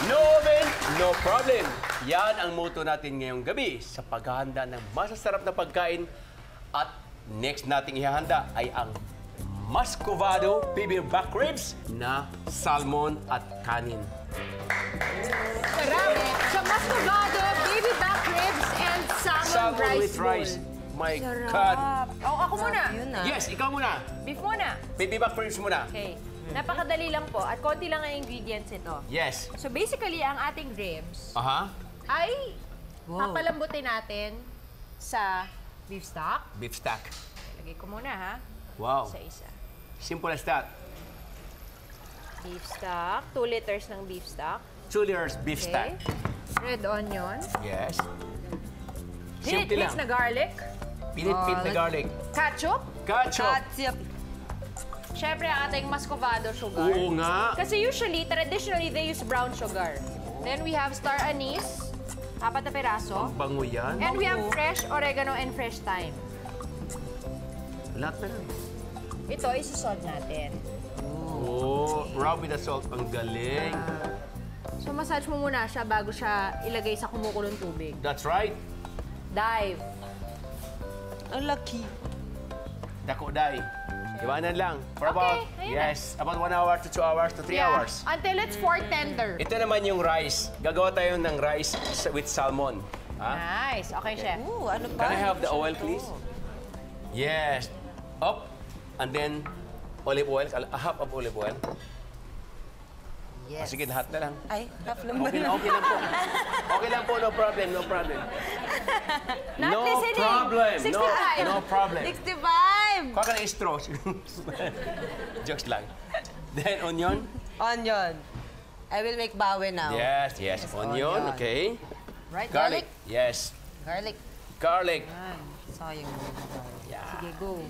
No oven, no problem. Yan ang motto natin ngayong gabi sa paghahanda ng masasarap na pagkain. At next nating ihahanda ay ang Muscovado PB back ribs na salmon at kanin. Sarap! Sa Muscovado, baby back ribs and salmon rice with rice. bowl. My Sarap. God. Oh, ako muna. Yun na. Yes, ikaw muna. Beef muna. PB back ribs muna. Okay. Napakadali lang po at konti lang ang ingredients ito. Yes. So basically, ang ating ribs Aha. ay papalambutin natin sa beef stock. Beef stack. Lagay ko muna ha. Wow. Isa-isa. Simple as that. Beef stock. 2 liters ng beef stock. 2 liters beef Okay. stack. Red onion. Yes. Hit Simple lang. na garlic. Pinit-pit na garlic. Ketchup. Ketchup. Ketchup. Siyempre, ang ating Muscovado sugar. Oo nga. Kasi traditionally, they use brown sugar. Then we have star anise, 4 na piraso. Bango yan. And we have fresh oregano and fresh thyme. Lahat na lang. Ito, isasalt natin. Oh, rub with the salt. Ang galing. So, massage mo muna siya bago siya ilagay sa kumukulong tubig. That's right. Dive. Ang lucky. Dako day. Iwanan lang. For about, ayun na. yes, about 1 hour to 2 hours to 3 hours. Until it's for tender. Ito naman yung rice. Gagawa tayo ng rice with salmon. Ha? Nice. Okay, chef. Ooh, ano pa? Can I have the oil, please? Yes. Up. And then, olive oil. A half of olive oil. Yes. Sige, lahat na lang. Ay, half naman. Okay, okay lang po. Okay lang po, no problem, no problem. Not no listening. problem. 65. No problem. 65! Kuha ka ng straw. Jokes lang. Then, onion. Onion. I will make bawe now. Yes, yes. Onion, onion. okay. Right, Garlic. Yes. Garlic. Garlic. Yan. Sayang mo. Sige, go.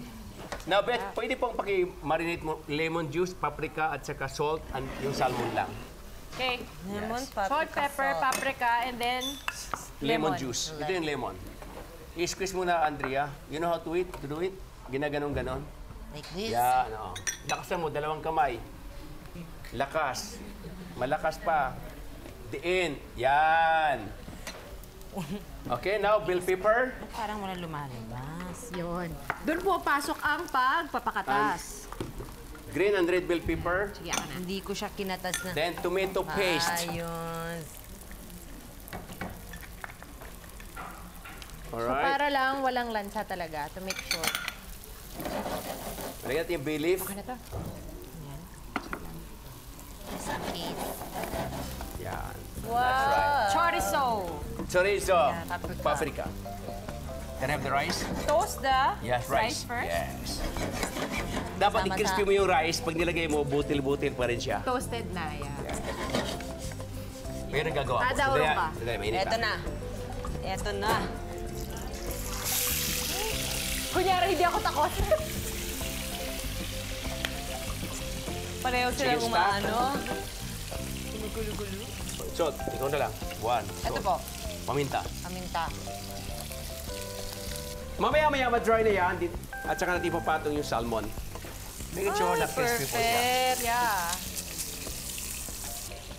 Now, Beth, pwede pong paki-marinate mo lemon juice, paprika, at saka salt, and yung salmon lang. Okay. Lemon, Salt, pepper, salt. paprika, and then Lemon Lemon. juice. Ito yung lemon. I-squeeze mo na, Andrea. You know how to do it? Ginaganon-ganon. Like this. Yan, oo. Lakasan mo, 2 kamay. Lakas. Malakas pa. Diin. Yan. Okay, now, bell pepper. Parang wala lumalabas. yun. Doon po pasok ang pagpapakatas. Green and red bell pepper. Sige, ako na. Hindi ko siya kinatas na. Then, tomato paste. Ayun. So, Alright. para lang walang lansa talaga to make sure. Lagyan natin yung bay leaf. Okay na to. Just in case. Yan. Wow! That's right. Chorizo. Chorizo. paprika. Paprika. Can I have the rice? Toast the Yes, rice. first. Yes. Dapat Sama i-crispy sa- mo yung rice. Pag nilagay mo, butil-butil pa rin siya. Toasted na, yeah. Pero ang gagawa ko. Tadauro Sandali, ka. sandali, mainit Eto pa. na. Eto na. Kunyari, hindi ako takot. Pareho Sige, silang stop. umaano. Salt, ikaw na lang. One. Ito salt. po. Paminta. Paminta. Mamaya-maya ma-dry na yan. At saka natin papatong yung salmon. Make sure na crispy po siya. Perfect. Yeah.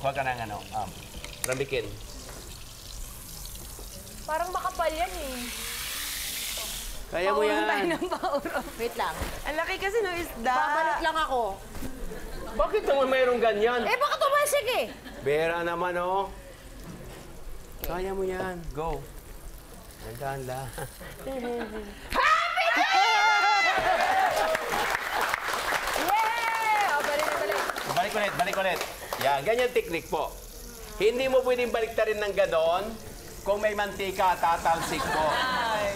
Huwag ka ng ramikin. Parang makapal yan eh. Kaya mo Pauron tayo yan. ng pauron. Wait lang. Ang laki kasi ng isda. Babalik lang ako. Bakit naman mayroong ganyan? Eh, baka tumasik eh. Bera naman, oh. Kaya mo yan. Go. Gandaan lang. Yeah! O, balik. Balik ulit, balik ulit. Yan, ganyan technique po. Hindi mo pwedeng baliktarin ng gadon. Kung may mantika, tatalsik po.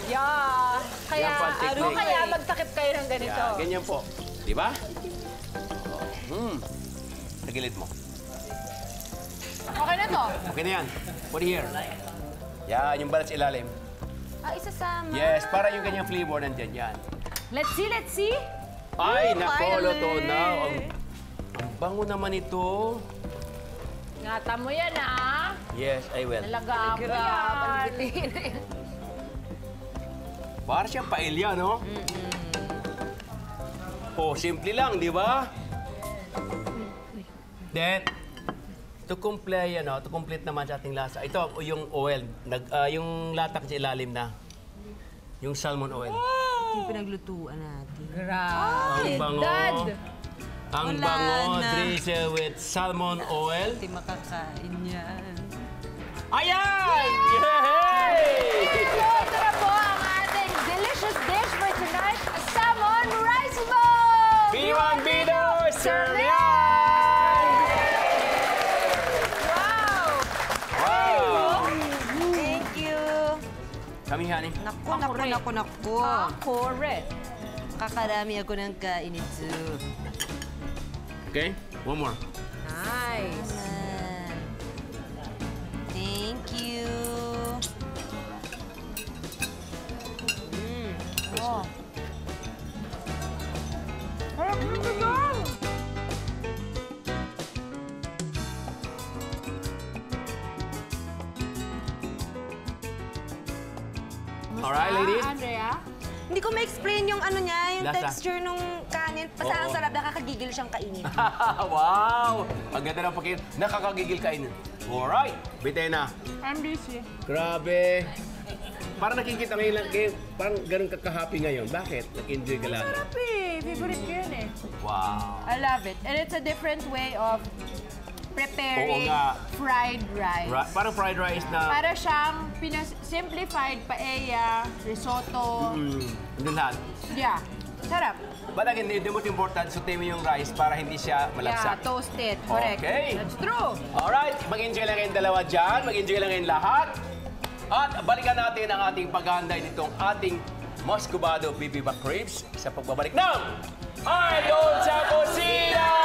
Yeah. Kaya, Yan po ang technique. kaya magtakip kayo ng ganito. Yan, ganyan po. Di ba? Sa gilid mo. Okay na to. Okay na yan. Put here. Yan, yung balat sa ilalim. Ah, isasama. Yes, para yung ganyang flavor nandyan yan. Let's see. Ay, nako, finally. luto na. Ang bango naman ito. Ingatan mo yan, ah. Yes, I will. Nalagaan mo yan. Para siyang paella, no? Oh, simple lang, di ba? Then, to complete naman sa ating lasa. Ito, yung oil, yung latak sa ilalim na. Yung salmon oil. Yung pinaglutuan natin. Grabe. Ang bango. Dad! Ang Wala bango, na. drizzle with salmon oil. Hindi makakain yan. Ayan! Yay! So, ito na po ang ating delicious dish for tonight, salmon rice bowl! B1 Bido, serve yan! Wow! Wow! Thank you. Kami, honey. Naku. Correct. Kakarami ako ng kain ito. Okay, one more. Nice. Thank you. Oh. Alright, ladies. Andrea? Hindi ko ma-explain yung ano niya, yung Lasa. texture nung kanin. Basta ang Oo. sarap, nakakagigil siyang kainin. Wow! Ang ganda ng pagkain. Nakakagigil kainin. Alright, bitay na. I'm busy. Grabe. Parang nakikita ngayon lang, parang ganun kaka-happy ngayon. Bakit? Nag-enjoy ka lang. Happy! Favorite ko yun eh. Wow. I love it. And it's a different way of preparing Oo nga. fried rice. Parang fried rice na... Para siyang simplified paella, risotto. Hindi lahat. Yeah. Sarap. But again, the most important, sutin mo yung rice para hindi siya Yeah, malapsak. toasted. Correct. Okay. That's true. Alright, mag-enjoy lang kayong dalawa dyan. Mag-enjoy lang kayong lahat. At balikan natin ang ating paghahanda nitong ating Muscovado bibimbap crepes sa pagbabalik ng Ayon sa Kusina!